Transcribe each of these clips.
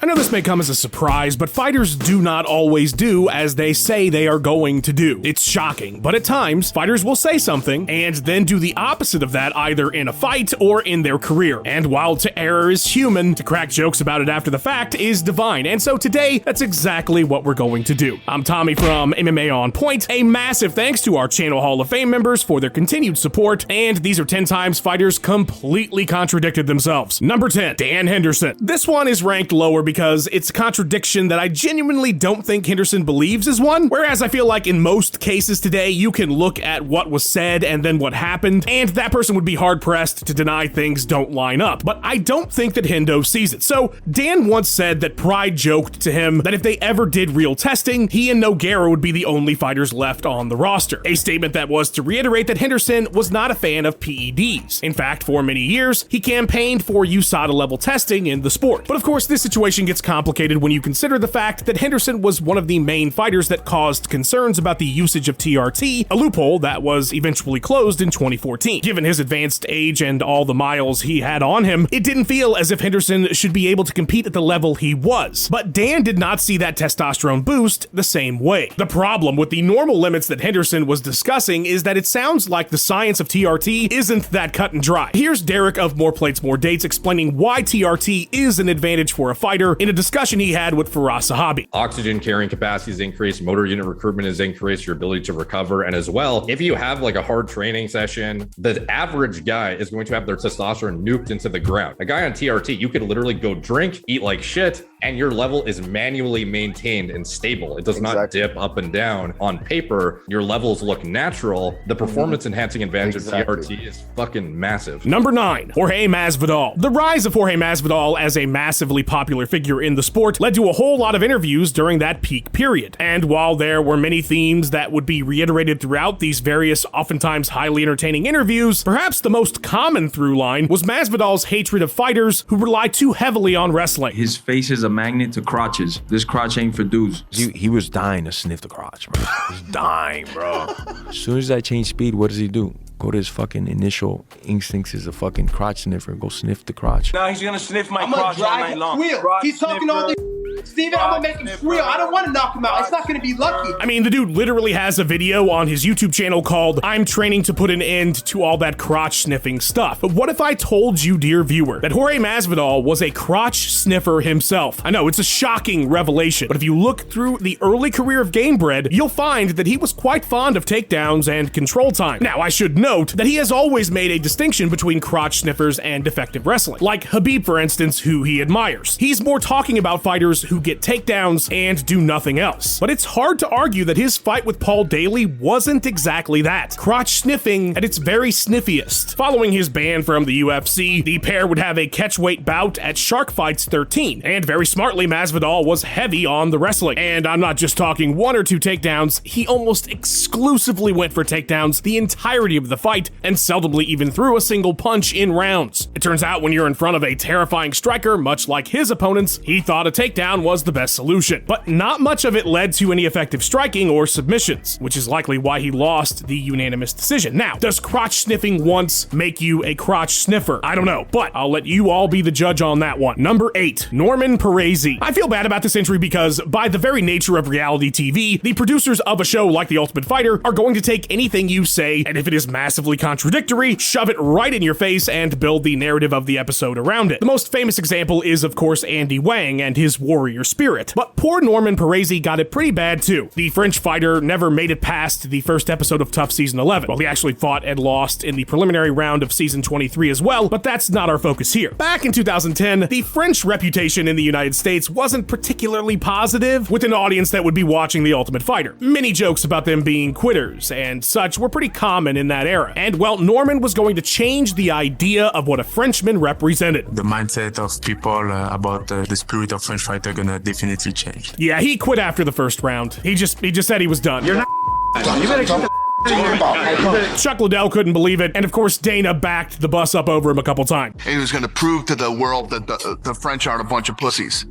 I know this may come as a surprise, but fighters do not always do as they say they are going to do. It's shocking, but at times, fighters will say something and then do the opposite of that either in a fight or in their career. And while to err is human, to crack jokes about it after the fact is divine. And so today, that's exactly what we're going to do. I'm Tommy from MMA On Point. A massive thanks to our channel Hall of Fame members for their continued support, and these are 10 times fighters completely contradicted themselves. Number 10, Dan Henderson. This one is ranked lower because it's a contradiction that I genuinely don't think Henderson believes is one, whereas I feel like in most cases today, you can look at what was said and then what happened, and that person would be hard-pressed to deny things don't line up. But I don't think that Hendo sees it. So Dan once said that Pride joked to him that if they ever did real testing, he and Nogueira would be the only fighters left on the roster. A statement that was to reiterate that Henderson was not a fan of PEDs. In fact, for many years, he campaigned for USADA level testing in the sport. But of course, this situation gets complicated when you consider the fact that Henderson was one of the main fighters that caused concerns about the usage of TRT, a loophole that was eventually closed in 2014. Given his advanced age and all the miles he had on him, it didn't feel as if Henderson should be able to compete at the level he was. But Dan did not see that testosterone boost the same way. The problem with the normal limits that Henderson was discussing is that it sounds like the science of TRT isn't that cut and dry. Here's Derek of More Plates, More Dates explaining why TRT is an advantage for a fighter in a discussion he had with Firas Zahabi. Oxygen carrying capacity is increased, motor unit recruitment is increased, your ability to recover, and as well, if you have like a hard training session, the average guy is going to have their testosterone nuked into the ground. A guy on TRT, you could literally go drink, eat like shit, and your level is manually maintained and stable. It does not dip up and down. On paper, your levels look natural. The performance enhancing advantage of TRT is fucking massive. Number 9, Jorge Masvidal. The rise of Jorge Masvidal as a massively popular figure in the sport led to a whole lot of interviews during that peak period. And while there were many themes that would be reiterated throughout these various, oftentimes highly entertaining interviews, perhaps the most common through line was Masvidal's hatred of fighters who rely too heavily on wrestling. His face is a magnet to crotches. This crotch ain't for dudes. He was dying to sniff the crotch, bro. He was dying, bro. As soon as I change speed, what does he do? Go to his fucking initial instincts as a fucking crotch sniffer. Go sniff the crotch. Now he's gonna sniff my crotch all night long. He's talking all this. Steven, I'm gonna make him squeal. I don't want to knock him out. It's not gonna be lucky. I mean, the dude literally has a video on his YouTube channel called "I'm Training to Put an End to All That Crotch Sniffing Stuff." But what if I told you, dear viewer, that Jorge Masvidal was a crotch sniffer himself? I know, it's a shocking revelation, but if you look through the early career of Gamebred, you'll find that he was quite fond of takedowns and control time. Now, I should note that he has always made a distinction between crotch sniffers and effective wrestling. Like Khabib, for instance, who he admires. He's more talking about fighters who get takedowns and do nothing else. But it's hard to argue that his fight with Paul Daly wasn't exactly that. Crotch sniffing at its very sniffiest. Following his ban from the UFC, the pair would have a catchweight bout at Shark Fights 13, and very smartly, Masvidal was heavy on the wrestling. And I'm not just talking 1 or 2 takedowns, he almost exclusively went for takedowns the entirety of the fight, and seldomly even threw a single punch in rounds. It turns out when you're in front of a terrifying striker, much like his opponents, he thought a takedown was the best solution. But not much of it led to any effective striking or submissions, which is likely why he lost the unanimous decision. Now, does crotch sniffing once make you a crotch sniffer? I don't know, but I'll let you all be the judge on that one. Number 8, Norman Perezi. I feel bad about this entry because by the very nature of reality TV, the producers of a show like The Ultimate Fighter are going to take anything you say, and if it is massively contradictory, shove it right in your face and build the narrative of the episode around it. The most famous example is, of course, Andy Wang and his warrior spirit. But poor Norman Perezi got it pretty bad too. The French fighter never made it past the first episode of Tough Season 11. Well, he actually fought and lost in the preliminary round of Season 23 as well, but that's not our focus here. Back in 2010, the French reputation in the United States wasn't particularly positive with an audience that would be watching The Ultimate Fighter. Many jokes about them being quitters and such were pretty common in that era. And well, Norman was going to change the idea of what a Frenchman represented. The mindset of people about the spirit of French fighter gonna definitely change. Yeah, he quit after the first round. He just said he was done. You're not. You better keep Chuck Liddell couldn't believe it, and of course Dana backed the bus up over him a couple times. And he was going to prove to the world that the French aren't a bunch of pussies.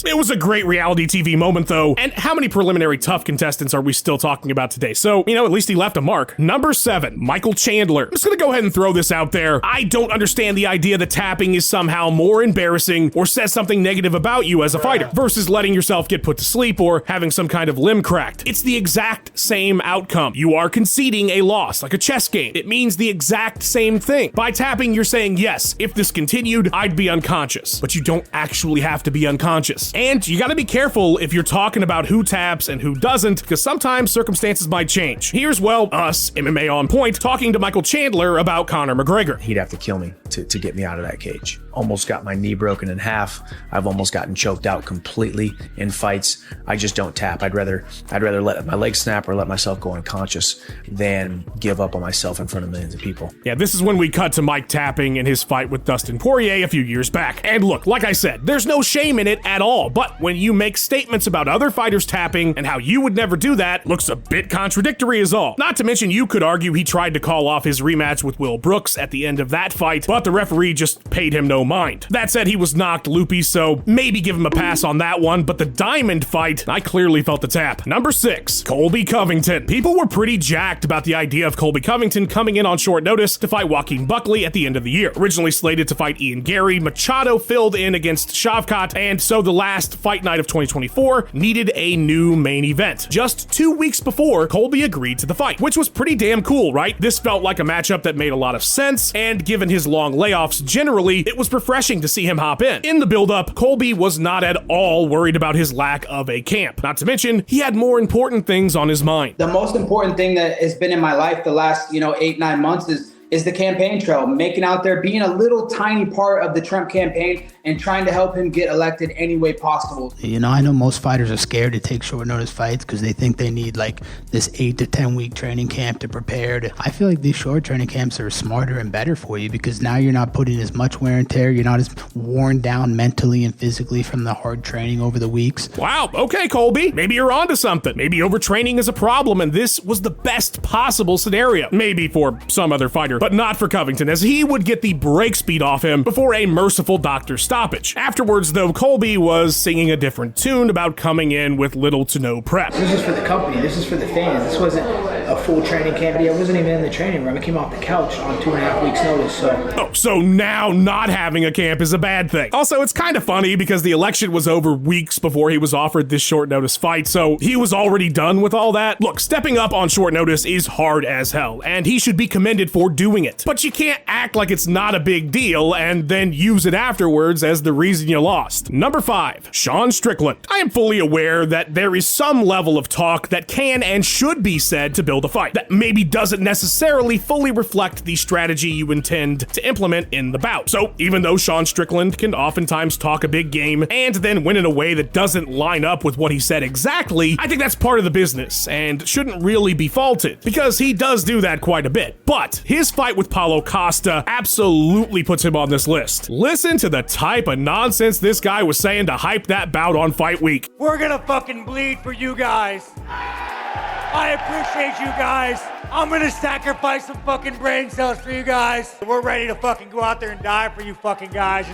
It was a great reality TV moment, though. And how many preliminary tough contestants are we still talking about today? So, at least he left a mark. Number 7, Michael Chandler. I'm just gonna go ahead and throw this out there. I don't understand the idea that tapping is somehow more embarrassing or says something negative about you as a fighter versus letting yourself get put to sleep or having some kind of limb cracked. It's the exact same outcome. You are conceding a loss, like a chess game. It means the exact same thing. By tapping, you're saying, yes, if this continued, I'd be unconscious. But you don't actually have to be unconscious. And you gotta be careful if you're talking about who taps and who doesn't, because sometimes circumstances might change. Here's, us, MMA on point, talking to Michael Chandler about Conor McGregor. He'd have to kill me to get me out of that cage. Almost got my knee broken in half. I've almost gotten choked out completely in fights. I just don't tap. I'd rather let my leg snap or let myself go unconscious than give up on myself in front of millions of people. Yeah, this is when we cut to Mike tapping in his fight with Dustin Poirier a few years back. And look, like I said, there's no shame in it at all, but when you make statements about other fighters tapping and how you would never do that, looks a bit contradictory is all. Not to mention, you could argue he tried to call off his rematch with Will Brooks at the end of that fight, but the referee just paid him no mind. That said, he was knocked loopy, so maybe give him a pass on that one, but the Diamond fight, I clearly felt the tap. Number 6, Colby Covington. People were pretty jacked about the idea of Colby Covington coming in on short notice to fight Joaquin Buckley at the end of the year. Originally slated to fight Ian Gary, Machado filled in against Shavkat, and so the last fight night of 2024 needed a new main event. Just 2 weeks before, Colby agreed to the fight, which was pretty damn cool, right? This felt like a matchup that made a lot of sense, and given his long layoffs generally, it was refreshing to see him hop in. In the build-up, Colby was not at all worried about his lack of a camp. Not to mention, he had more important things on his mind. The most important thing that has been in my life the last, 8-9 months is the campaign trail, making out there, being a little tiny part of the Trump campaign and trying to help him get elected any way possible. I know most fighters are scared to take short notice fights because they think they need like this 8 to 10 week training camp to prepare. I feel like these short training camps are smarter and better for you because now you're not putting as much wear and tear. You're not as worn down mentally and physically from the hard training over the weeks. Wow, okay, Colby, maybe you're onto something. Maybe overtraining is a problem and this was the best possible scenario. Maybe for some other fighter, but not for Covington, as he would get the break speed off him before a merciful doctor's stoppage. Afterwards, though, Colby was singing a different tune about coming in with little to no prep. This is for the company. This is for the fans. This wasn't a full training camp. I wasn't even in the training room. I came off the couch on 2.5 weeks notice, so now not having a camp is a bad thing. Also, it's kind of funny because the election was over weeks before he was offered this short notice fight, so he was already done with all that. Look, stepping up on short notice is hard as hell, and he should be commended for doing it. But you can't act like it's not a big deal and then use it afterwards as the reason you lost. Number 5, Sean Strickland. I am fully aware that there is some level of talk that can and should be said to build a fight that maybe doesn't necessarily fully reflect the strategy you intend to implement in the bout. So even though Sean Strickland can oftentimes talk a big game and then win in a way that doesn't line up with what he said exactly, I think that's part of the business and shouldn't really be faulted because he does do that quite a bit. But his fight with Paulo Costa absolutely puts him on this list. Listen to the type of nonsense this guy was saying to hype that bout on fight week. We're gonna fucking bleed for you guys. I appreciate you guys. I'm gonna sacrifice some fucking brain cells for you guys. We're ready to fucking go out there and die for you fucking guys,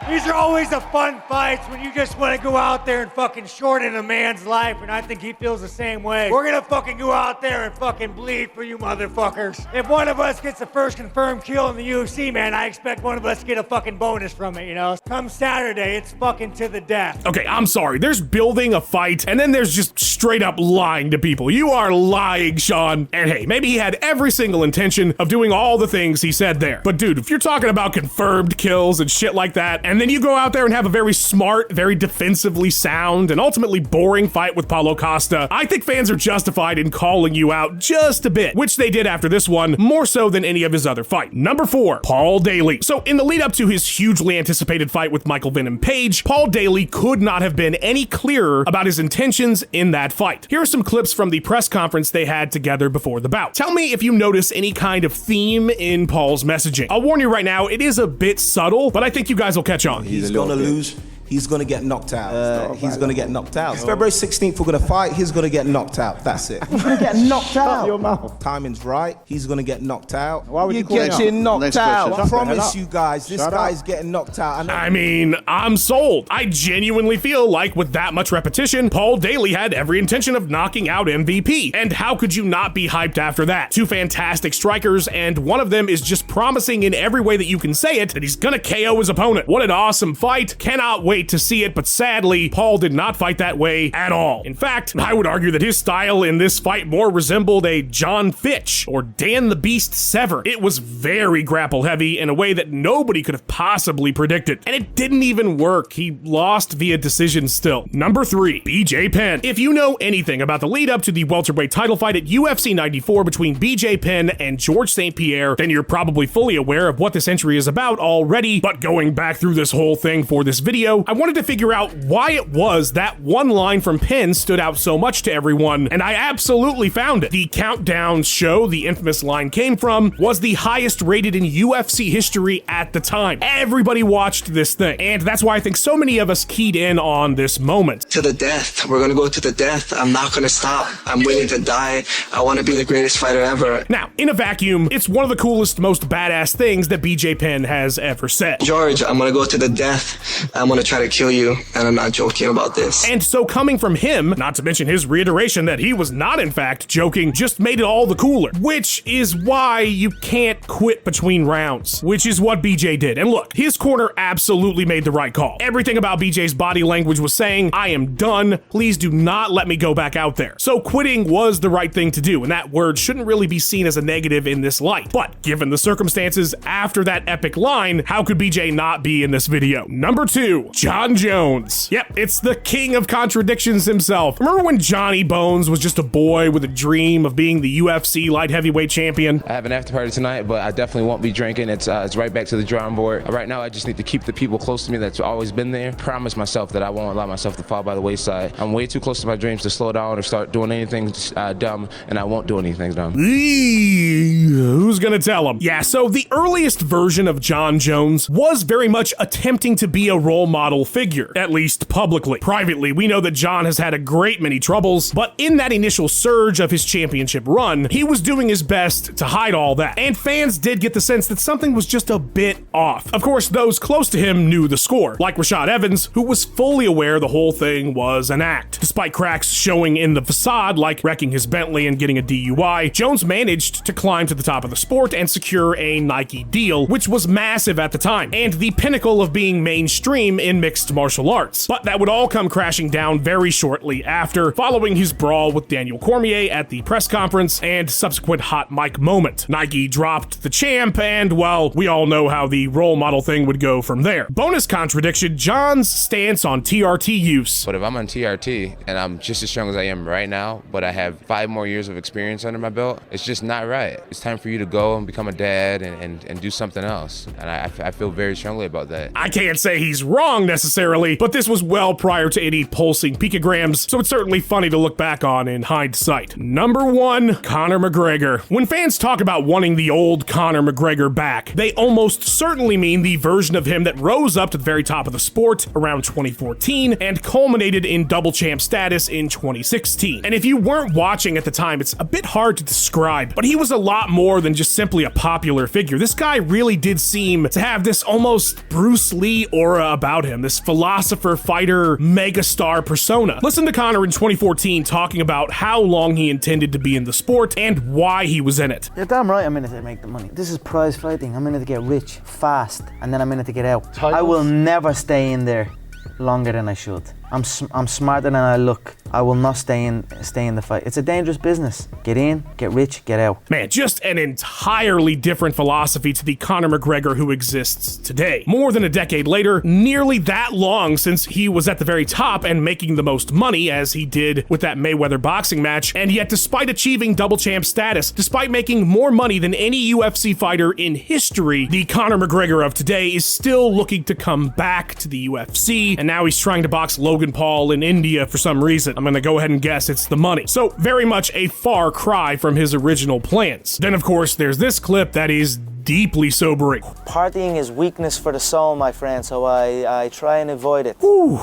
These are always the fun fights when you just wanna go out there and fucking shorten a man's life, and I think he feels the same way. We're gonna fucking go out there and fucking bleed for you motherfuckers. If one of us gets the first confirmed kill in the UFC, man, I expect one of us to get a fucking bonus from it, Come Saturday, it's fucking to the death. Okay, I'm sorry. There's building a fight, and then there's just straight up lying to people. You are lying, Sean. And hey, maybe he had every single intention of doing all the things he said there. But dude, if you're talking about confirmed kills and shit like that, and then you go out there and have a very smart, very defensively sound, and ultimately boring fight with Paulo Costa, I think fans are justified in calling you out just a bit, which they did after this one, more so than any of his other fight. Number 4, Paul Daly. So in the lead up to his hugely anticipated fight with Michael Venom Page, Paul Daly could not have been any clearer about his intentions in that fight. Here are some clips from the press conference they had together before the bout. Tell me if you notice any kind of theme in Paul's messaging. I'll warn you right now, it is a bit subtle, but I think you guys will catch on. He's gonna lose. he's going to get knocked out. He's going to get knocked out. February 16th, we're going to fight. He's going to get knocked out. That's it. He's going to get knocked out. Your mouth. Timing's right. He's going to get knocked out. Why would You're you getting knocked out. I promise you guys, this Shut guy's up. getting knocked out. I mean, I'm sold. I genuinely feel like with that much repetition, Paul Daly had every intention of knocking out MVP. And how could you not be hyped after that? Two fantastic strikers, and one of them is just promising in every way that you can say it that he's gonna KO his opponent. What an awesome fight. Cannot wait to see it, but sadly, Paul did not fight that way at all. In fact, I would argue that his style in this fight more resembled a John Fitch or Dan the Beast Sever. It was very grapple heavy in a way that nobody could have possibly predicted. And it didn't even work. He lost via decision still. Number 3, BJ Penn. If you know anything about the lead up to the welterweight title fight at UFC 94 between BJ Penn and George St. Pierre, then you're probably fully aware of what this entry is about already. But going back through this whole thing for this video, I wanted to figure out why it was that one line from Penn stood out so much to everyone, and I absolutely found it. The Countdown show the infamous line came from was the highest rated in UFC history at the time. Everybody watched this thing, and that's why I think so many of us keyed in on this moment. To the death. We're gonna go to the death. I'm not gonna stop. I'm willing to die. I want to be the greatest fighter ever. Now, in a vacuum, it's one of the coolest, most badass things that BJ Penn has ever said. George, I'm gonna go to the death. I'm gonna try to kill you, and I'm not joking about this. And so coming from him, not to mention his reiteration that he was not in fact joking, just made it all the cooler, which is why you can't quit between rounds, which is what BJ did. And look, his corner absolutely made the right call. Everything about BJ's body language was saying, I am done. Please do not let me go back out there. So quitting was the right thing to do, and that word shouldn't really be seen as a negative in this light. But given the circumstances after that epic line, how could BJ not be in this video? Number 2, Jon Jones. Yep, it's the king of contradictions himself. Remember when Johnny Bones was just a boy with a dream of being the UFC light heavyweight champion? I have an after party tonight, but I definitely won't be drinking. It's right back to the drawing board. Right now, I just need to keep the people close to me that's always been there. Promise myself that I won't allow myself to fall by the wayside. I'm way too close to my dreams to slow down or start doing anything dumb, and I won't do anything dumb. Who's gonna tell him? Yeah, so the earliest version of Jon Jones was very much attempting to be a role model figure, at least publicly. Privately, we know that Jon has had a great many troubles, but in that initial surge of his championship run, he was doing his best to hide all that, and fans did get the sense that something was just a bit off. Of course, those close to him knew the score, like Rashad Evans, who was fully aware the whole thing was an act. Despite cracks showing in the facade, like wrecking his Bentley and getting a DUI, Jones managed to climb to the top of the sport and secure a Nike deal, which was massive at the time, and the pinnacle of being mainstream in mixed martial arts. But that would all come crashing down very shortly after, following his brawl with Daniel Cormier at the press conference and subsequent hot mic moment. Nike dropped the champ, and well, we all know how the role model thing would go from there. Bonus contradiction, Jon's stance on TRT use. But if I'm on TRT and I'm just as strong as I am right now, but I have 5 more years of experience under my belt, it's just not right. It's time for you to go and become a dad and do something else. And I feel very strongly about that. I can't say he's wrong necessarily, but this was well prior to any pulsing picograms, so it's certainly funny to look back on in hindsight. Number 1, Conor McGregor. When fans talk about wanting the old Conor McGregor back, they almost certainly mean the version of him that rose up to the very top of the sport around 2014 and culminated in double champ status in 2016. And if you weren't watching at the time, it's a bit hard to describe, but he was a lot more than just simply a popular figure. This guy really did seem to have this almost Bruce Lee aura about him, this philosopher, fighter, megastar persona. Listen to Conor in 2014 talking about how long he intended to be in the sport and why he was in it. You're damn right I'm in it to make the money. This is prize fighting. I'm in it to get rich, fast, and then I'm in it to get out. Titles? I will never stay in there longer than I should. I'm smarter than I look. I will not stay in the fight. It's a dangerous business. Get in, get rich, get out. Man, just an entirely different philosophy to the Conor McGregor who exists today. More than a decade later, nearly that long since he was at the very top and making the most money as he did with that Mayweather boxing match, and yet despite achieving double champ status, despite making more money than any UFC fighter in history, the Conor McGregor of today is still looking to come back to the UFC, and now he's trying to box Logan Paul in India for some reason. I'm gonna go ahead and guess it's the money. So very much a far cry from his original plans. Then of course there's this clip that is deeply sobering. Partying is weakness for the soul, my friend, so I try and avoid it. Ooh.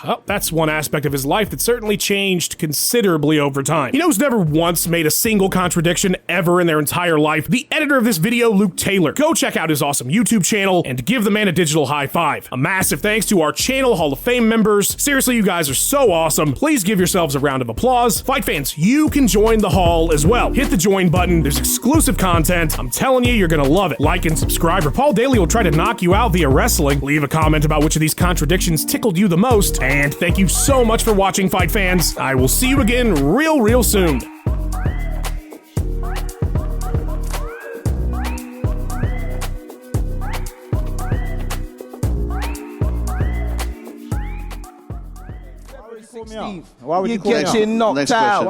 Well, that's one aspect of his life that certainly changed considerably over time. You know who's never once made a single contradiction ever in their entire life? The editor of this video, Luke Taylor. Go check out his awesome YouTube channel and give the man a digital high five. A massive thanks to our channel Hall of Fame members. Seriously, you guys are so awesome. Please give yourselves a round of applause. Fight fans, you can join the hall as well. Hit the join button. There's exclusive content. I'm telling you, you're gonna love it. Like and subscribe, or Paul Daly will try to knock you out via wrestling. Leave a comment about which of these contradictions tickled you the most. And thank you so much for watching, fight fans. I will see you again real soon. You're getting knocked out.